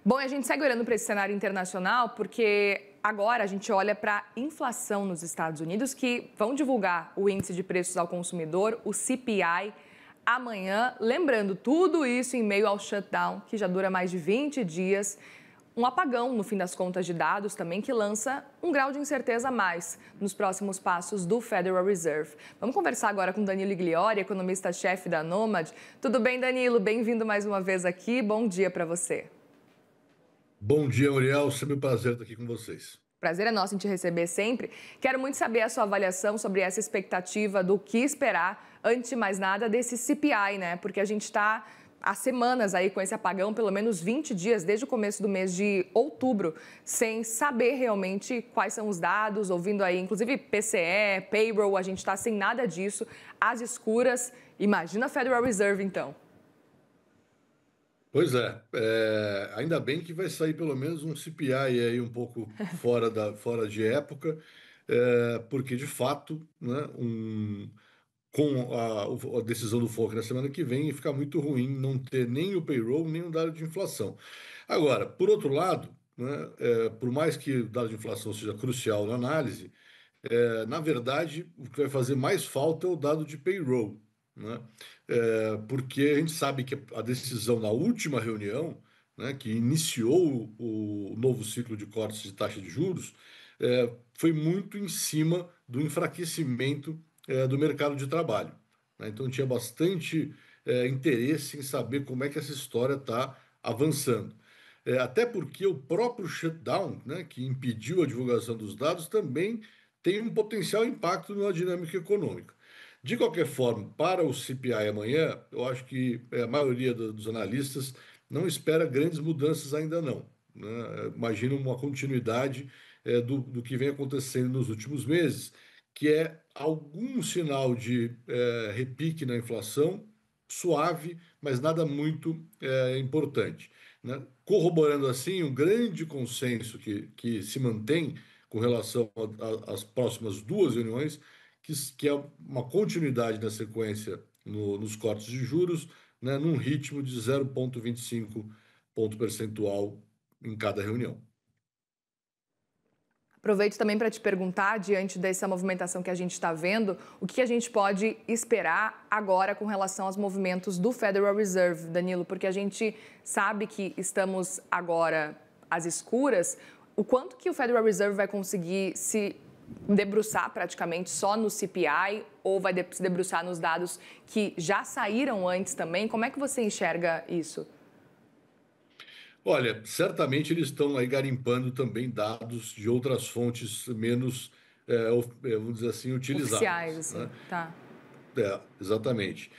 Bom, a gente segue olhando para esse cenário internacional porque agora a gente olha para a inflação nos Estados Unidos, que vão divulgar o índice de preços ao consumidor, o CPI, amanhã. Lembrando, tudo isso em meio ao shutdown, que já dura mais de 20 dias. Um apagão, no fim das contas, de dados também, que lança um grau de incerteza a mais nos próximos passos do Federal Reserve. Vamos conversar agora com Danilo Igliori, economista-chefe da Nomad. Tudo bem, Danilo? Bem-vindo mais uma vez aqui. Bom dia para você. Bom dia, Muriel. Sempre um prazer estar aqui com vocês. Prazer é nosso em te receber sempre. Quero muito saber a sua avaliação sobre essa expectativa do que esperar, antes de mais nada, desse CPI, né? Porque a gente está há semanas aí com esse apagão, pelo menos 20 dias, desde o começo do mês de outubro, sem saber realmente quais são os dados, ouvindo aí, inclusive PCE, payroll, a gente está sem nada disso, às escuras. Imagina a Federal Reserve, então. Pois é, ainda bem que vai sair pelo menos um CPI aí um pouco fora de época, porque de fato, né, com a decisão do FONC na semana que vem, fica muito ruim não ter nem o payroll, nem o dado de inflação. Agora, por outro lado, né, por mais que o dado de inflação seja crucial na análise, na verdade, o que vai fazer mais falta é o dado de payroll, né? Porque a gente sabe que a decisão na última reunião, né, que iniciou o novo ciclo de cortes de taxa de juros, foi muito em cima do enfraquecimento, do mercado de trabalho, né? Então tinha bastante interesse em saber como é que essa história está avançando. Até porque o próprio shutdown, né, que impediu a divulgação dos dados, também tem um potencial impacto na dinâmica econômica. De qualquer forma, para o CPI amanhã, eu acho que a maioria dos analistas não espera grandes mudanças ainda não, né? Imagina uma continuidade do que vem acontecendo nos últimos meses, que é algum sinal de repique na inflação, suave, mas nada muito importante, né? Corroborando assim um grande consenso que se mantém com relação às próximas duas reuniões, que é uma continuidade da sequência nos cortes de juros, né, num ritmo de 0,25 ponto percentual em cada reunião. Aproveito também para te perguntar, diante dessa movimentação que a gente está vendo, o que a gente pode esperar agora com relação aos movimentos do Federal Reserve, Danilo? Porque a gente sabe que estamos agora às escuras. O quanto que o Federal Reserve vai conseguir se debruçar praticamente só no CPI ou vai se debruçar nos dados que já saíram antes também? Como é que você enxerga isso? Olha, certamente eles estão aí garimpando também dados de outras fontes menos, vamos dizer assim, Oficiais, utilizadas, assim, né? tá. Exatamente.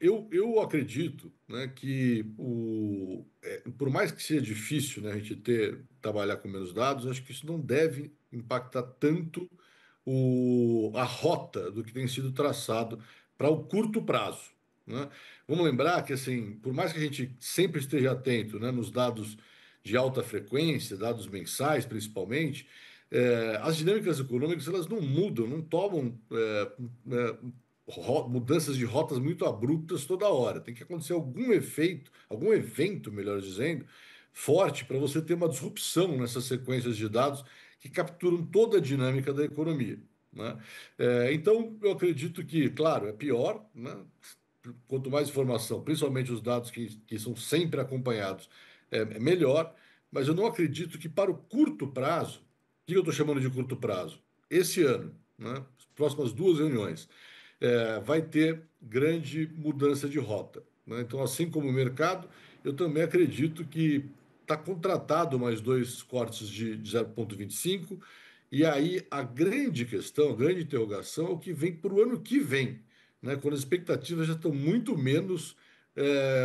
Eu acredito, né, que por mais que seja difícil, né, a gente trabalhar com menos dados, acho que isso não deve impactar tanto a rota do que tem sido traçado para o curto prazo, né? Vamos lembrar que, assim, por mais que a gente sempre esteja atento, né, nos dados de alta frequência, dados mensais principalmente, as dinâmicas econômicas elas não mudam, não tomam mudanças de rotas muito abruptas toda hora. Tem que acontecer algum efeito, algum evento, melhor dizendo, forte para você ter uma disrupção nessas sequências de dados que capturam toda a dinâmica da economia, né? Então, eu acredito que, claro, é pior, né? Quanto mais informação, principalmente os dados que são sempre acompanhados, é melhor, mas eu não acredito que para o curto prazo, o que eu estou chamando de curto prazo? Esse ano, né? As próximas duas reuniões, vai ter grande mudança de rota, né? Então, assim como o mercado, eu também acredito que está contratado mais dois cortes de 0,25, e aí a grande questão, a grande interrogação é o que vem para o ano que vem, né? Quando as expectativas já estão muito menos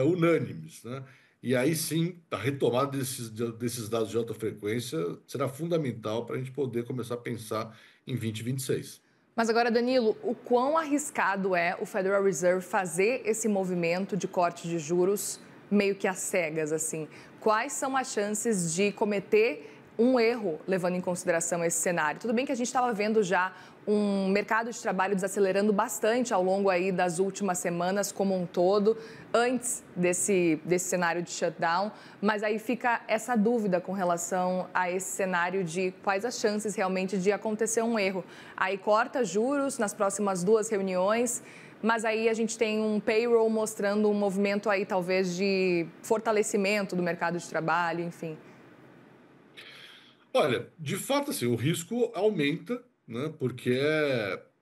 unânimes, né? E aí sim, a retomada desses dados de alta frequência será fundamental para a gente poder começar a pensar em 2026. Mas agora, Danilo, o quão arriscado é o Federal Reserve fazer esse movimento de corte de juros meio que às cegas, assim? Quais são as chances de cometer um erro levando em consideração esse cenário. Tudo bem que a gente estava vendo já um mercado de trabalho desacelerando bastante ao longo aí das últimas semanas como um todo, antes desse cenário de shutdown, mas aí fica essa dúvida com relação a esse cenário de quais as chances realmente de acontecer um erro. Aí corta juros nas próximas 2 reuniões, mas aí a gente tem um payroll mostrando um movimento aí talvez de fortalecimento do mercado de trabalho, enfim. Olha, de fato, assim, o risco aumenta, né? Porque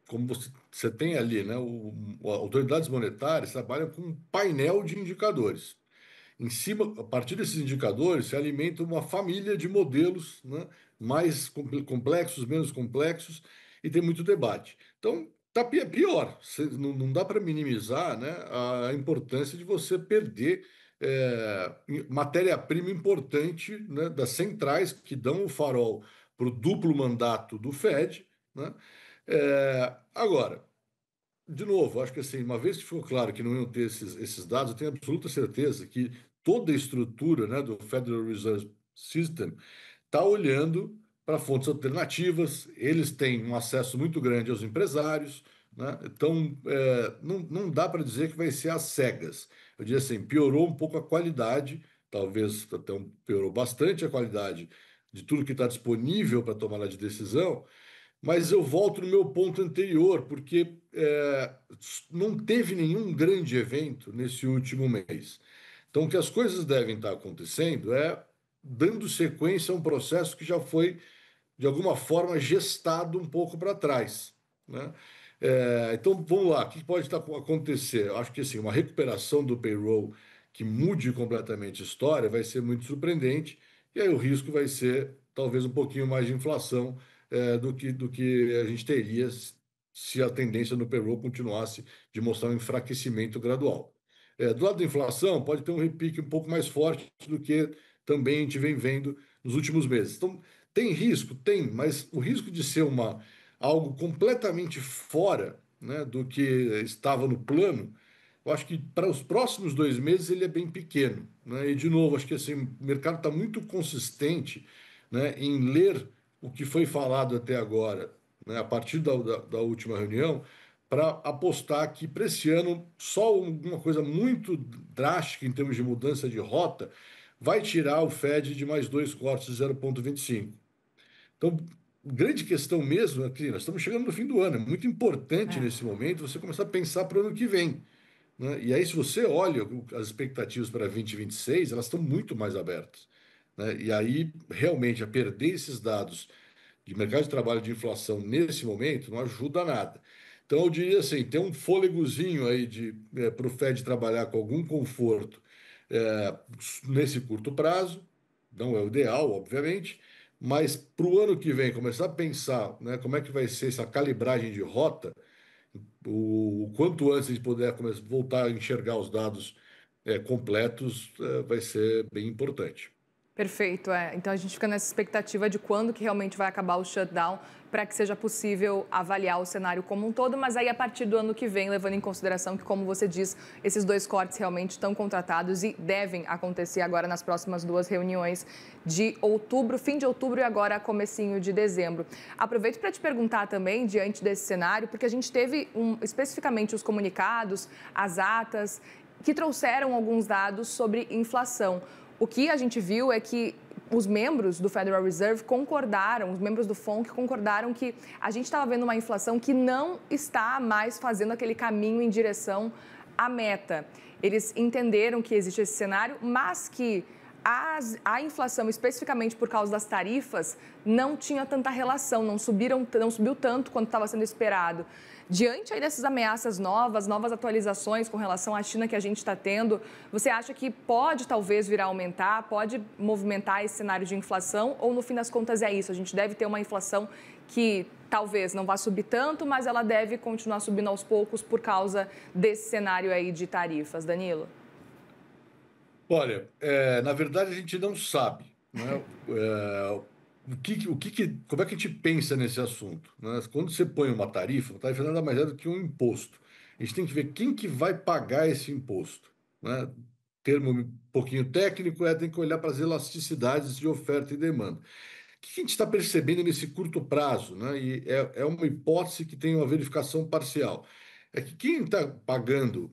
como você tem ali, né? Autoridades monetárias trabalham com um painel de indicadores. Em cima, a partir desses indicadores, se alimenta uma família de modelos, né? Mais complexos, menos complexos, e tem muito debate. Então, tá pior. Não dá para minimizar, né? A importância de você perder matéria-prima importante, né, das centrais que dão o farol para o duplo mandato do Fed, né? Agora, de novo, acho que assim, uma vez que ficou claro que não iam ter esses dados, eu tenho absoluta certeza que toda a estrutura, né, do Federal Reserve System está olhando para fontes alternativas, eles têm um acesso muito grande aos empresários, né? Então, não dá para dizer que vai ser às cegas. Eu diria assim, piorou um pouco a qualidade, talvez até piorou bastante a qualidade de tudo que está disponível para tomada de decisão, mas eu volto no meu ponto anterior, porque não teve nenhum grande evento nesse último mês. Então, o que as coisas devem estar acontecendo é dando sequência a um processo que já foi, de alguma forma, gestado um pouco para trás, né? Então, vamos lá, o que pode acontecer? Eu acho que assim, uma recuperação do payroll que mude completamente a história vai ser muito surpreendente, e aí o risco vai ser talvez um pouquinho mais de inflação do que a gente teria se a tendência no payroll continuasse de mostrar um enfraquecimento gradual. Do lado da inflação, pode ter um repique um pouco mais forte do que também a gente vem vendo nos últimos meses. Então, tem risco? Tem, mas o risco de ser algo completamente fora, né, do que estava no plano, eu acho que para os próximos 2 meses ele é bem pequeno, né? E, de novo, acho que assim, o mercado está muito consistente, né, em ler o que foi falado até agora, né, a partir da última reunião, para apostar que para esse ano só alguma coisa muito drástica em termos de mudança de rota vai tirar o Fed de mais 2 cortes de 0,25. Então, grande questão mesmo é que nós estamos chegando no fim do ano. É muito importante É. nesse momento você começar a pensar para o ano que vem, né? E aí, se você olha as expectativas para 2026, elas estão muito mais abertas, né? E aí, realmente, a perder esses dados de mercado de trabalho de inflação nesse momento não ajuda nada. Então, eu diria assim, tem um fôlegozinho aí para o Fed trabalhar com algum conforto é, nesse curto prazo, não é o ideal, obviamente, mas para o ano que vem começar a pensar, né, como é que vai ser essa calibragem de rota, o quanto antes de poder voltar a enxergar os dados completos, vai ser bem importante. Perfeito, é. Então a gente fica nessa expectativa de quando que realmente vai acabar o shutdown para que seja possível avaliar o cenário como um todo, mas aí a partir do ano que vem, levando em consideração que, como você diz, esses 2 cortes realmente estão contratados e devem acontecer agora nas próximas 2 reuniões de outubro, fim de outubro e agora comecinho de dezembro. Aproveito para te perguntar também, diante desse cenário, porque a gente teve especificamente os comunicados, as atas, que trouxeram alguns dados sobre inflação. O que a gente viu é que os membros do Federal Reserve concordaram, os membros do FONC concordaram que a gente estava vendo uma inflação que não está mais fazendo aquele caminho em direção à meta. Eles entenderam que existe esse cenário, mas que a inflação, especificamente por causa das tarifas, não tinha tanta relação, não subiu tanto quanto estava sendo esperado. Diante aí dessas ameaças novas atualizações com relação à China que a gente está tendo, você acha que pode talvez vir a aumentar, pode movimentar esse cenário de inflação ou no fim das contas é isso? A gente deve ter uma inflação que talvez não vá subir tanto, mas ela deve continuar subindo aos poucos por causa desse cenário aí de tarifas, Danilo? Olha, na verdade a gente não sabe, né? Como é que a gente pensa nesse assunto, né? Quando você põe uma tarifa nada mais é do que um imposto. A gente tem que ver quem que vai pagar esse imposto, né? Termo um pouquinho técnico tem que olhar para as elasticidades de oferta e demanda. que a gente está percebendo nesse curto prazo, né? E é uma hipótese que tem uma verificação parcial. É que quem está pagando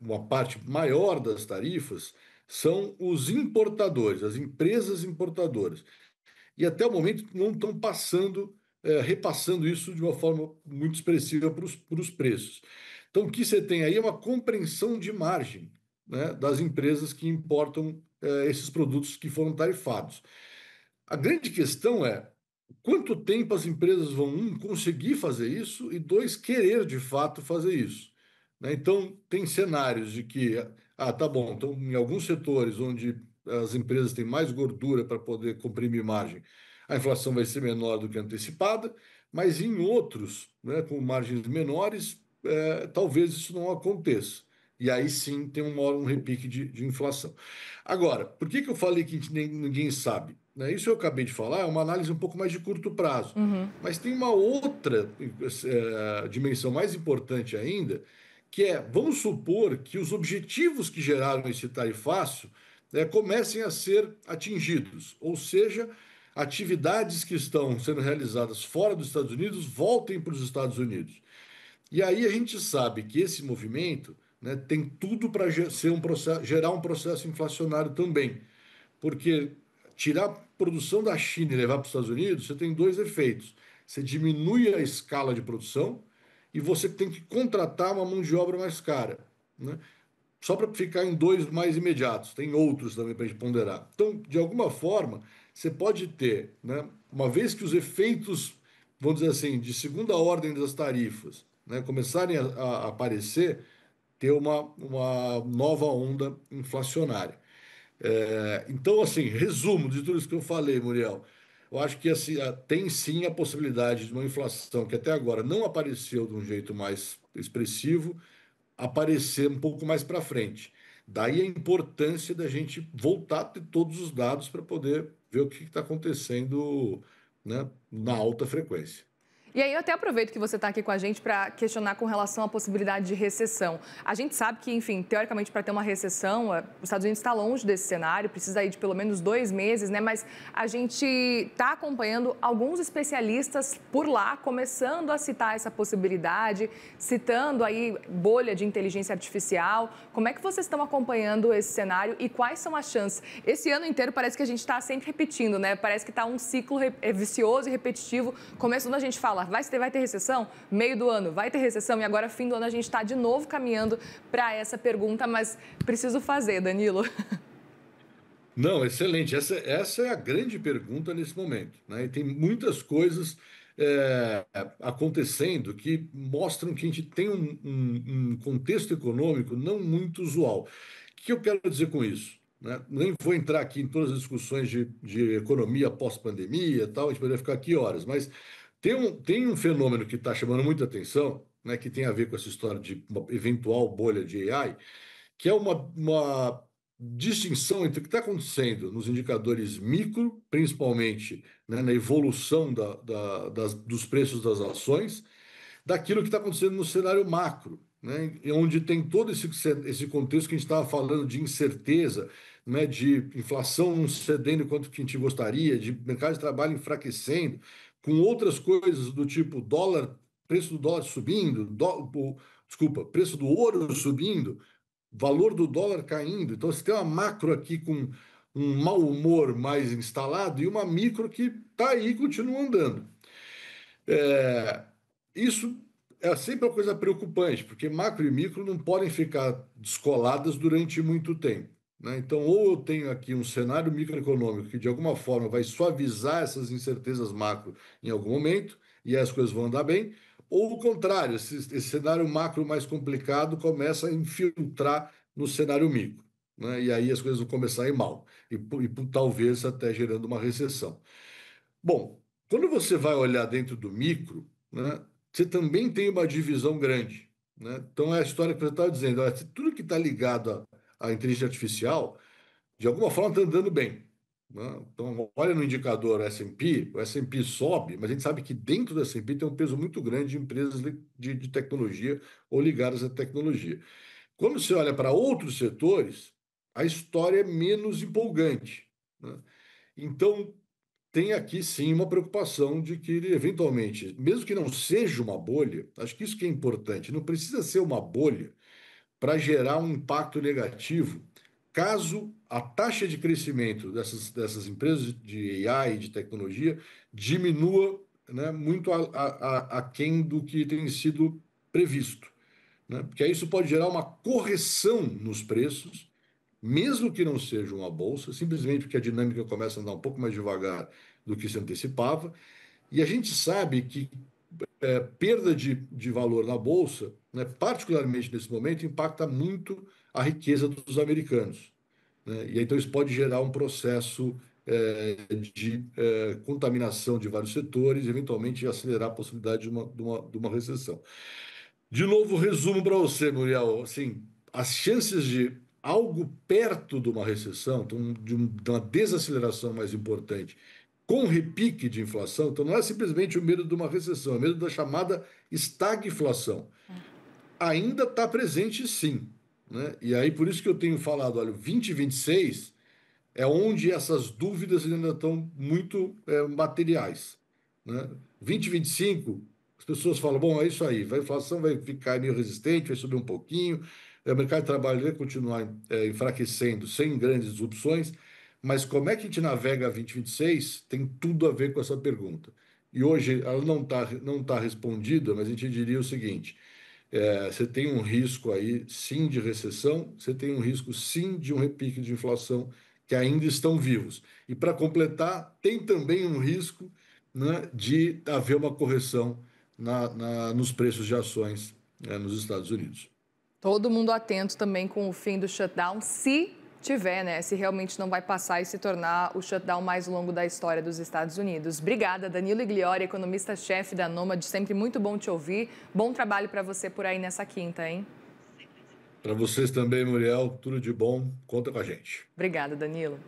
uma parte maior das tarifas são os importadores, as empresas importadoras. E até o momento não estão repassando isso de uma forma muito expressiva para os preços. Então, o que você tem aí é uma compreensão de margem, né, das empresas que importam esses produtos que foram tarifados. A grande questão é quanto tempo as empresas vão, conseguir fazer isso e, dois, querer de fato fazer isso. Né? Então, tem cenários de que, tá bom, então em alguns setores onde as empresas têm mais gordura para poder comprimir margem, a inflação vai ser menor do que antecipada, mas em outros, né, com margens menores, talvez isso não aconteça. E aí sim tem um repique de inflação. Agora, por que eu falei que ninguém sabe? Né? Isso eu acabei de falar, é uma análise um pouco mais de curto prazo. Uhum. Mas tem uma outra dimensão mais importante ainda, que é, vamos supor que os objetivos que geraram esse tarifácio comecem a ser atingidos, ou seja, atividades que estão sendo realizadas fora dos Estados Unidos voltem para os Estados Unidos. E aí a gente sabe que esse movimento, né, tem tudo para gerar um processo inflacionário também. Porque tirar a produção da China e levar para os Estados Unidos, você tem dois efeitos. Você diminui a escala de produção e você tem que contratar uma mão de obra mais cara. Né? Só para ficar em dois mais imediatos, tem outros também para a gente ponderar. Então, de alguma forma, você pode ter, né, uma vez que os efeitos, vamos dizer assim, de segunda ordem das tarifas, né, começarem a aparecer, ter uma nova onda inflacionária. Então, assim, resumo de tudo isso que eu falei, Muriel. Eu acho que assim, tem sim a possibilidade de uma inflação que até agora não apareceu de um jeito mais expressivo, aparecer um pouco mais para frente. Daí a importância da gente voltar a ter todos os dados para poder ver o que está acontecendo, né, na alta frequência. E aí eu até aproveito que você está aqui com a gente para questionar com relação à possibilidade de recessão. A gente sabe que, enfim, teoricamente, para ter uma recessão, os Estados Unidos está longe desse cenário, precisa aí de pelo menos 2 meses, né? Mas a gente está acompanhando alguns especialistas por lá começando a citar essa possibilidade, citando aí bolha de inteligência artificial. Como é que vocês estão acompanhando esse cenário e quais são as chances? Esse ano inteiro parece que a gente está sempre repetindo, né? Parece que está um ciclo vicioso e repetitivo. Começo do ano a gente fala, vai ter recessão? Meio do ano, vai ter recessão? E agora, fim do ano, a gente está de novo caminhando para essa pergunta, mas preciso fazer, Danilo. Não, excelente. Essa é a grande pergunta nesse momento, né? E tem muitas coisas acontecendo que mostram que a gente tem um contexto econômico não muito usual. O que eu quero dizer com isso? Né? Nem vou entrar aqui em todas as discussões de economia pós-pandemia e tal, a gente poderia ficar aqui horas, mas tem um fenômeno que está chamando muita atenção, né, que tem a ver com essa história de uma eventual bolha de AI, que é uma distinção entre o que está acontecendo nos indicadores micro, principalmente, né, na evolução dos preços das ações, daquilo que está acontecendo no cenário macro, né, onde tem todo esse contexto que a gente estava falando de incerteza, né, de inflação não cedendo quanto que a gente gostaria, de mercado de trabalho enfraquecendo, com outras coisas do tipo dólar, preço do dólar subindo, desculpa, preço do ouro subindo, valor do dólar caindo. Então, você tem uma macro aqui com um mau humor mais instalado e uma micro que está aí e continua andando. Isso é sempre uma coisa preocupante, porque macro e micro não podem ficar descoladas durante muito tempo. Né? Então, ou eu tenho aqui um cenário microeconômico que, de alguma forma, vai suavizar essas incertezas macro em algum momento, e aí as coisas vão andar bem, ou o contrário, esse cenário macro mais complicado começa a infiltrar no cenário micro. Né? E aí as coisas vão começar a ir mal, talvez até gerando uma recessão. Bom, quando você vai olhar dentro do micro, né, você também tem uma divisão grande. Né? Então, é a história que você estava dizendo. Olha, tudo que está ligado à inteligência artificial, de alguma forma, está andando bem. Né? Então, olha no indicador S&P, o S&P sobe, mas a gente sabe que dentro do S&P tem um peso muito grande de empresas de tecnologia ou ligadas à tecnologia. Quando você olha para outros setores, a história é menos empolgante. Né? Então, tem aqui sim uma preocupação de que ele eventualmente, mesmo que não seja uma bolha, acho que isso que é importante, não precisa ser uma bolha para gerar um impacto negativo, caso a taxa de crescimento dessas empresas de AI, de tecnologia, diminua, né, muito aquém do que tem sido previsto, né? Porque aí isso pode gerar uma correção nos preços, mesmo que não seja uma bolsa, simplesmente porque a dinâmica começa a andar um pouco mais devagar do que se antecipava. E a gente sabe que perda de valor na bolsa, né, particularmente nesse momento, impacta muito a riqueza dos americanos, né? E então isso pode gerar um processo de contaminação de vários setores, eventualmente acelerar a possibilidade de uma recessão. De novo, resumo para você, Muriel. Assim, as chances de algo perto de uma recessão, então, de uma desaceleração mais importante, com repique de inflação, então não é simplesmente o medo de uma recessão, é o medo da chamada estagflação. Ainda está presente, sim, né? E aí, por isso que eu tenho falado, olha, 2026 é onde essas dúvidas ainda estão muito materiais, né? 2025, as pessoas falam, bom, é isso aí, a inflação vai ficar meio resistente, vai subir um pouquinho, o mercado de trabalho vai continuar enfraquecendo, sem grandes disrupções, mas como é que a gente navega 2026 tem tudo a ver com essa pergunta. E hoje ela não tá respondida, mas a gente diria o seguinte: você tem um risco aí, sim, de recessão, você tem um risco, sim, de um repique de inflação que ainda estão vivos. E para completar, tem também um risco, né, de haver uma correção nos preços de ações, nos Estados Unidos. Todo mundo atento também com o fim do shutdown, se tiver, né? Se realmente não vai passar e se tornar o shutdown mais longo da história dos Estados Unidos. Obrigada, Danilo Igliori, economista-chefe da Nomad. Sempre muito bom te ouvir. Bom trabalho para você por aí nessa quinta, hein? Para vocês também, Muriel, tudo de bom. Conta com a gente. Obrigada, Danilo.